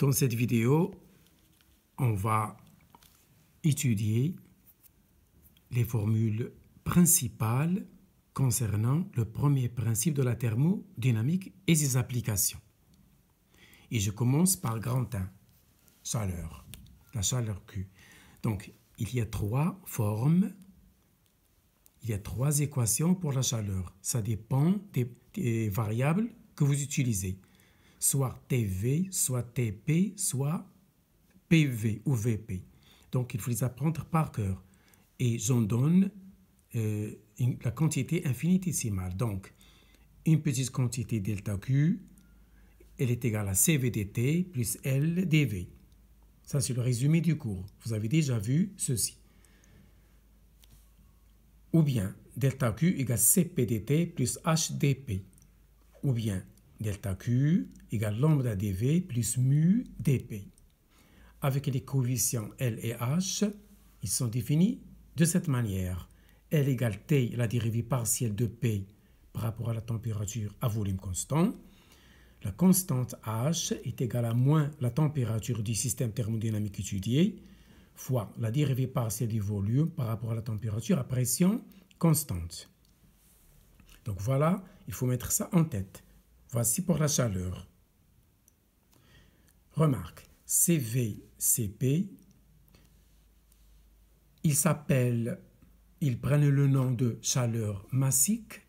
Dans cette vidéo, on va étudier les formules principales concernant le premier principe de la thermodynamique et ses applications. Et je commence par grand 1, chaleur, la chaleur Q. Donc, il y a trois formes, il y a trois équations pour la chaleur. Ça dépend des variables que vous utilisez. Soit TV, soit TP, soit PV ou VP. Donc, il faut les apprendre par cœur. Et j'en donne la quantité infinitésimale. Donc, une petite quantité delta Q, elle est égale à CVDT plus LdV. Ça, c'est le résumé du cours. Vous avez déjà vu ceci. Ou bien, delta Q égale CPDT plus HDP. Ou bien, delta Q égale lambda dV plus mu dP. Avec les coefficients L et H, ils sont définis de cette manière. L égale T, la dérivée partielle de P par rapport à la température à volume constant. La constante H est égale à moins la température du système thermodynamique étudié fois la dérivée partielle du volume par rapport à la température à pression constante. Donc voilà, il faut mettre ça en tête. Voici pour la chaleur. Remarque, CV, CP, ils prennent le nom de chaleur massique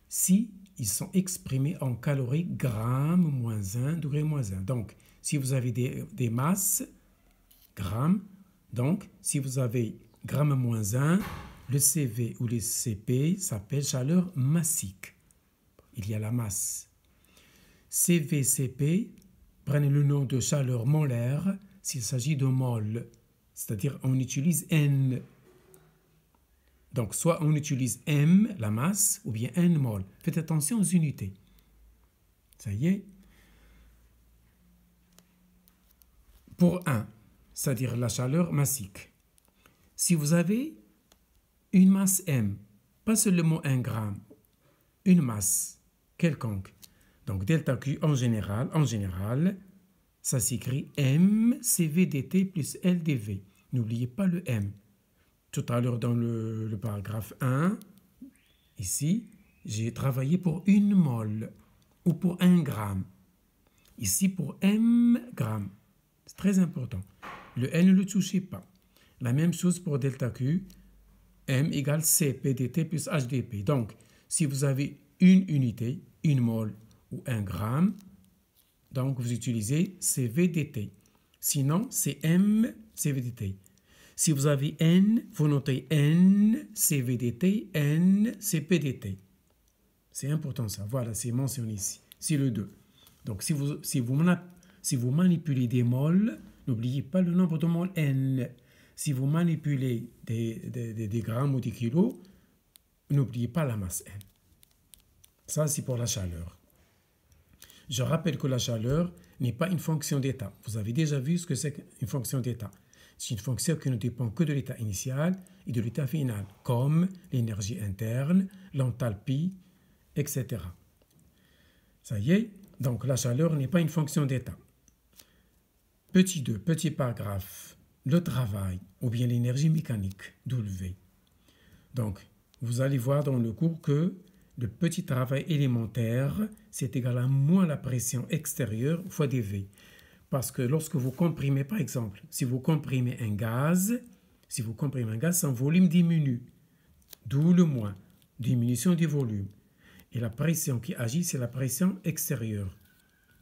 si ils sont exprimés en calories grammes moins 1, degré moins 1. Donc, si vous avez des masses, grammes, donc si vous avez grammes moins 1, le CV ou le CP s'appelle chaleur massique. Il y a la masse. CV, CP prennent le nom de chaleur molaire s'il s'agit de mol, c'est-à-dire on utilise N. Donc, soit on utilise M, la masse, ou bien N mol. Faites attention aux unités. Ça y est. Pour 1, c'est-à-dire la chaleur massique. Si vous avez une masse M, pas seulement 1 gramme, une masse quelconque, donc delta Q en général, ça s'écrit M CVDT plus LdV. N'oubliez pas le M. Tout à l'heure, dans le paragraphe 1, ici, j'ai travaillé pour 1 mol ou pour 1 gramme. Ici, pour M grammes. C'est très important. Le N ne le touchez pas. La même chose pour delta Q, M égale CPDT plus HDP. Donc, si vous avez une unité, 1 mol ou 1 gramme, donc vous utilisez CVDT. Sinon, c'est M CVDT. Si vous avez N, vous notez N, CVDT, N, CPDT. C'est important ça. Voilà, c'est mentionné ici. C'est le 2. Donc, si vous manipulez des mols, n'oubliez pas le nombre de mols N. Si vous manipulez des grammes ou des kilos, n'oubliez pas la masse N. Ça, c'est pour la chaleur. Je rappelle que la chaleur n'est pas une fonction d'état. Vous avez déjà vu ce que c'est qu'une fonction d'état. C'est une fonction qui ne dépend que de l'état initial et de l'état final, comme l'énergie interne, l'enthalpie, etc. Ça y est, donc la chaleur n'est pas une fonction d'état. Petit 2, petit paragraphe, le travail ou bien l'énergie mécanique, W. Donc, vous allez voir dans le cours que le petit travail élémentaire, c'est égal à moins la pression extérieure fois dV. Parce que lorsque vous comprimez, par exemple, si vous comprimez un gaz, son volume diminue. D'où le moins, diminution du volume. Et la pression qui agit, c'est la pression extérieure.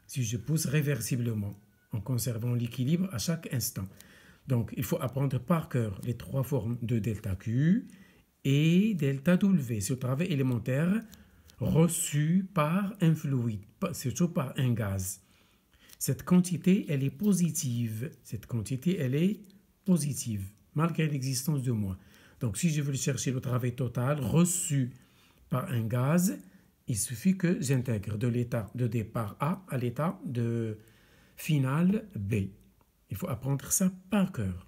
Si je pousse réversiblement, en conservant l'équilibre à chaque instant. Donc, il faut apprendre par cœur les trois formes de delta Q et delta W. C'est le travail élémentaire reçu par un fluide, surtout par un gaz. Cette quantité, elle est positive. Malgré l'existence de moins. Donc, si je veux chercher le travail total reçu par un gaz, il suffit que j'intègre de l'état de départ A à l'état de final B. Il faut apprendre ça par cœur.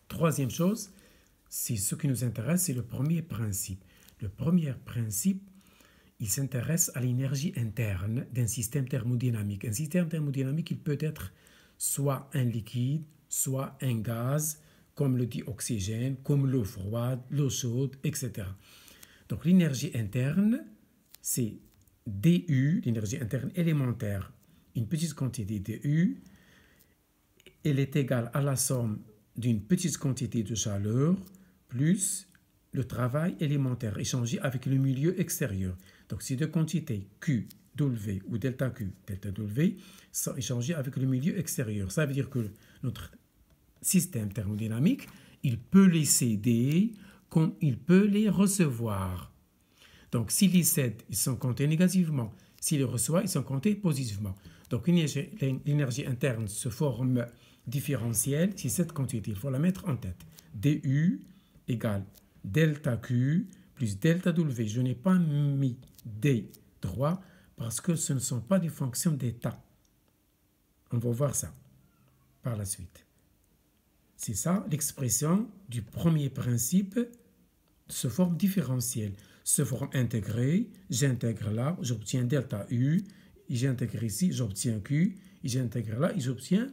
Troisième chose, c'est ce qui nous intéresse, c'est le premier principe. Le premier principe, il s'intéresse à l'énergie interne d'un système thermodynamique. Un système thermodynamique, il peut être soit un liquide, soit un gaz, comme le dit oxygène, comme l'eau froide, l'eau chaude, etc. Donc l'énergie interne, c'est dU, l'énergie interne élémentaire. Une petite quantité dU, elle est égale à la somme d'une petite quantité de chaleur plus le travail élémentaire échangé avec le milieu extérieur. Donc ces deux quantités, Q, W ou delta Q, delta W, sont échangées avec le milieu extérieur. Ça veut dire que notre système thermodynamique, il peut les céder comme il peut les recevoir. Donc s'il les cède, ils sont comptés négativement. S'il les reçoit, ils sont comptés positivement. Donc l'énergie interne se forme différentielle si cette quantité, il faut la mettre en tête. dU égale delta Q plus delta W. Je n'ai pas mis D droit parce que ce ne sont pas des fonctions d'état. On va voir ça par la suite. C'est ça l'expression du premier principe se forme différentielle. Se forme intégrée, j'intègre là, j'obtiens delta U, j'intègre ici, j'obtiens Q, j'intègre là, j'obtiens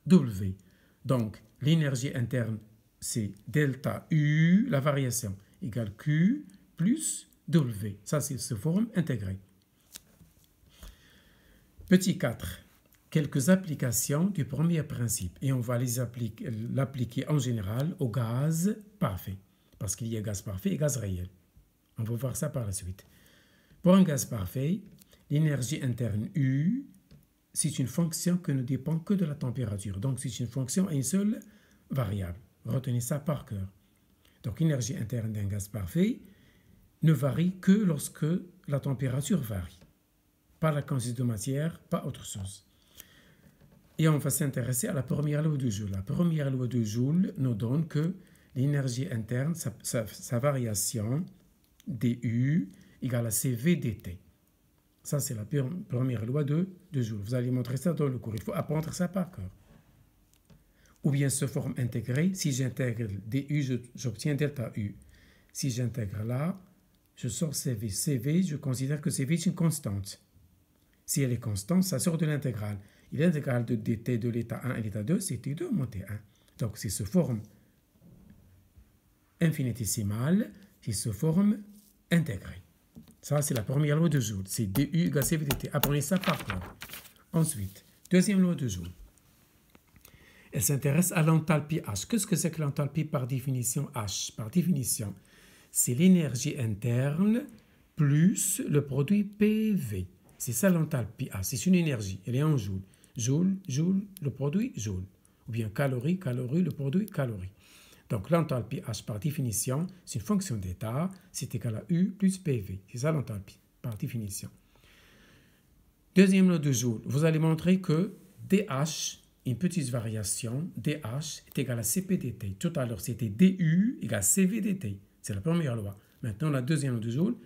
W. Donc, l'énergie interne, c'est delta U, la variation, égale Q plus W. Ça, c'est se forme intégrée. Petit 4. Quelques applications du premier principe. Et on va l'appliquer en général au gaz parfait. Parce qu'il y a gaz parfait et gaz réel. On va voir ça par la suite. Pour un gaz parfait, l'énergie interne U, c'est une fonction qui ne dépend que de la température. Donc, c'est une fonction à une seule variable. Retenez ça par cœur. Donc, l'énergie interne d'un gaz parfait ne varie que lorsque la température varie. Pas la quantité de matière, pas autre chose. Et on va s'intéresser à la première loi de Joule. La première loi de Joule nous donne que l'énergie interne, sa variation dU égale à CV dt. Ça, c'est la première loi de Joule. Vous allez montrer ça dans le cours. Il faut apprendre ça par cœur. Ou bien se forme intégrée. Si j'intègre dU, j'obtiens delta U. Si j'intègre là, je sors CV. CV, je considère que CV est une constante. Si elle est constante, ça sort de l'intégrale. Et l'intégrale de dt de l'état 1 et l'état 2, c'est T2 moins T1. Donc, c'est se forme infinitésimale qui se forme intégrée. Ça, c'est la première loi de Joule. C'est dU égale CV dt. Apprenez ça par cœur. Ensuite, deuxième loi de Joule. Elle s'intéresse à l'enthalpie H. Qu'est-ce que c'est que l'enthalpie par définition H? Par définition, c'est l'énergie interne plus le produit PV. C'est ça l'enthalpie H. C'est une énergie. Elle est en Joule. Joule, Joule, le produit Joule. Ou bien calorie, calorie, le produit calorie. Donc l'enthalpie H par définition, c'est une fonction d'état, c'est égal à U plus PV. C'est ça l'enthalpie par définition. Deuxième loi de Joule, vous allez montrer que dH, une petite variation, dH est égal à CP dt. Tout à l'heure, c'était dU égale CV dt. C'est la première loi. Maintenant, la deuxième loi de Joule,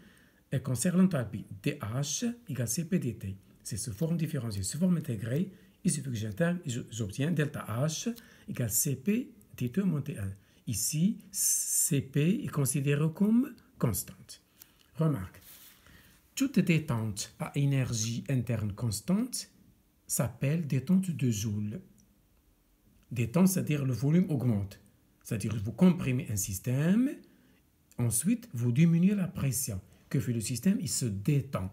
elle concerne l'enthalpie. dH égale CP dt. C'est sous forme différentielle, sous forme intégrée. Il suffit que j'intègre, j'obtiens delta H égale CP T2 moins T1. Ici, CP est considéré comme constante. Remarque, toute détente à énergie interne constante s'appelle détente de Joule. Détente, c'est-à-dire le volume augmente. C'est-à-dire vous comprimez un système, ensuite vous diminuez la pression. Que fait le système? Il se détend.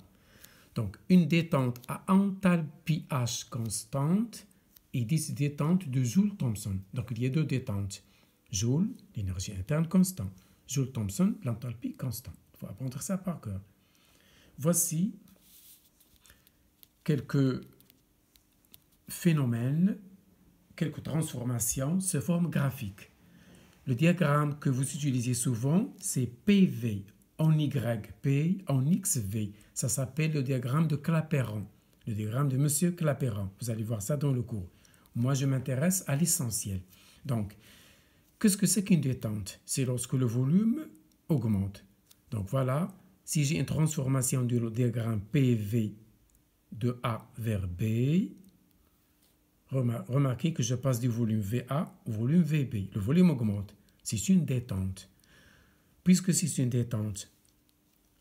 Donc, une détente à enthalpie H constante est dite détente de Joule-Thomson. Donc, il y a deux détentes. Joule, l'énergie interne constante. Joule-Thomson, l'enthalpie constante. Il faut apprendre ça par cœur. Voici quelques phénomènes, quelques transformations sous forme graphique. Le diagramme que vous utilisez souvent, c'est PV en YP en XV. Ça s'appelle le diagramme de Clapeyron. Le diagramme de M. Clapeyron. Vous allez voir ça dans le cours. Moi, je m'intéresse à l'essentiel. Donc, qu'est-ce que c'est qu'une détente? C'est lorsque le volume augmente. Donc voilà, si j'ai une transformation du diagramme PV de A vers B, remarquez que je passe du volume VA au volume VB. Le volume augmente. C'est une détente. Puisque c'est une détente,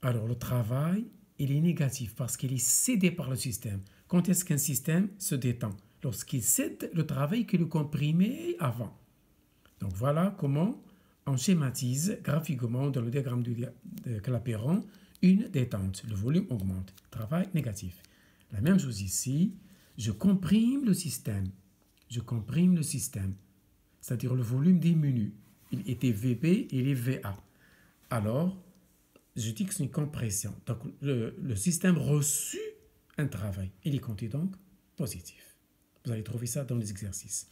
alors le travail il est négatif parce qu'il est cédé par le système. Quand est-ce qu'un système se détend? Lorsqu'il cède le travail qu'il comprimait avant. Donc voilà comment on schématise graphiquement dans le diagramme de Clapeyron une détente. Le volume augmente. Travail négatif. La même chose ici, je comprime le système. Je comprime le système. C'est-à-dire le volume diminue. Il était VB, il est VA. Alors, je dis que c'est une compression. Donc, le système reçut un travail. Il est compté donc positif. Vous allez trouver ça dans les exercices.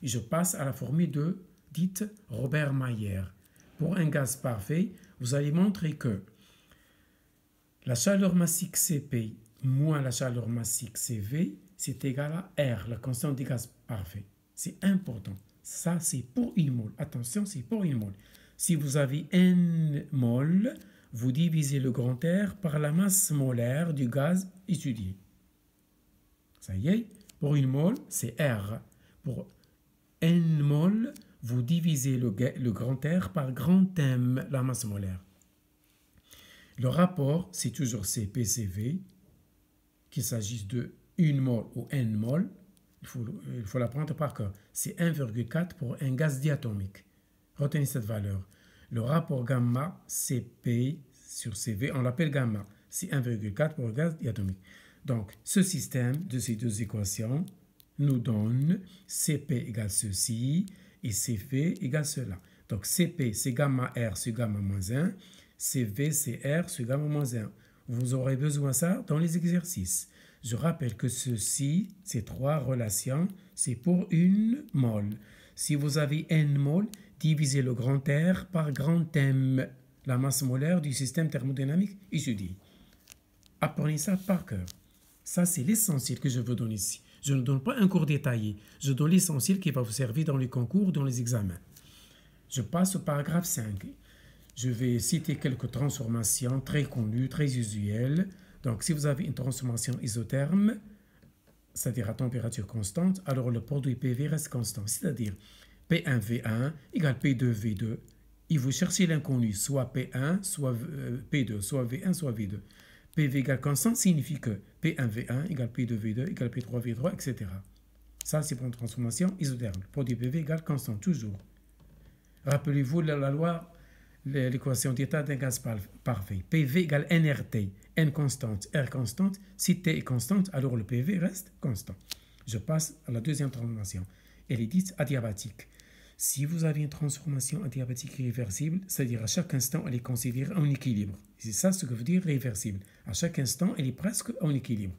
Et je passe à la formule dite Robert-Mayer. Pour un gaz parfait, vous allez montrer que la chaleur massique Cp moins la chaleur massique Cv, c'est égal à R, la constante du gaz parfait. C'est important. Ça, c'est pour une mole. Attention, c'est pour une mole. Si vous avez n mol, vous divisez le grand R par la masse molaire du gaz étudié. Ça y est, pour une mole, c'est R. Pour n mol, vous divisez le grand R par grand M, la masse molaire. Le rapport, c'est toujours CP-CV, qu'il s'agisse de 1 mol ou n mol. Il faut l'apprendre par cœur. C'est 1,4 pour un gaz diatomique. Retenez cette valeur. Le rapport gamma Cp sur Cv, on l'appelle gamma. C'est 1,4 pour un gaz diatomique. Donc, ce système de ces deux équations nous donne Cp égale ceci et Cv égale cela. Donc, Cp, c'est gamma R sur gamma moins 1. Cv, c'est R sur gamma moins 1. Vous aurez besoin de ça dans les exercices. Je rappelle que ceci, ces trois relations, c'est pour une mole. Si vous avez n mol, divisez le grand R par grand M, la masse molaire du système thermodynamique étudié. Apprenez ça par cœur. Ça, c'est l'essentiel que je veux donner ici. Je ne donne pas un cours détaillé. Je donne l'essentiel qui va vous servir dans les concours, dans les examens. Je passe au paragraphe 5. Je vais citer quelques transformations très connues, très usuelles. Donc, si vous avez une transformation isotherme, c'est-à-dire à température constante, alors le produit PV reste constant. C'est-à-dire P1V1 égale P2V2. Et vous cherchez l'inconnu, soit P1, soit P2, soit V1, soit V2. PV égale constant signifie que P1V1 égale P2V2 égale P3V3, etc. Ça, c'est pour une transformation isotherme. Produit PV égale constant, toujours. Rappelez-vous la loi, l'équation d'état d'un gaz parfait. PV égale nRT. N constante, R constante. Si T est constante, alors le PV reste constant. Je passe à la deuxième transformation. Elle est dite adiabatique. Si vous avez une transformation adiabatique irréversible, c'est-à-dire à chaque instant, elle est considérée en équilibre. C'est ça ce que veut dire réversible. À chaque instant, elle est presque en équilibre.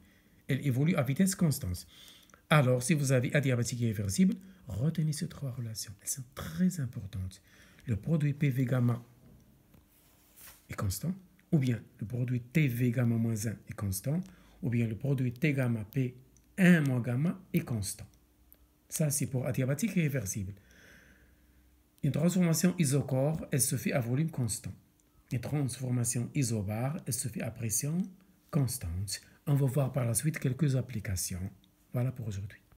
Elle évolue à vitesse constante. Alors, si vous avez adiabatique irréversible, retenez ces trois relations. Elles sont très importantes. Le produit PV gamma est constant, ou bien le produit TV gamma moins 1 est constant, ou bien le produit T gamma P1 moins gamma est constant. Ça, c'est pour adiabatique irréversible. Une transformation isocore, elle se fait à volume constant. Une transformation isobar, elle se fait à pression constante. On va voir par la suite quelques applications. Voilà pour aujourd'hui.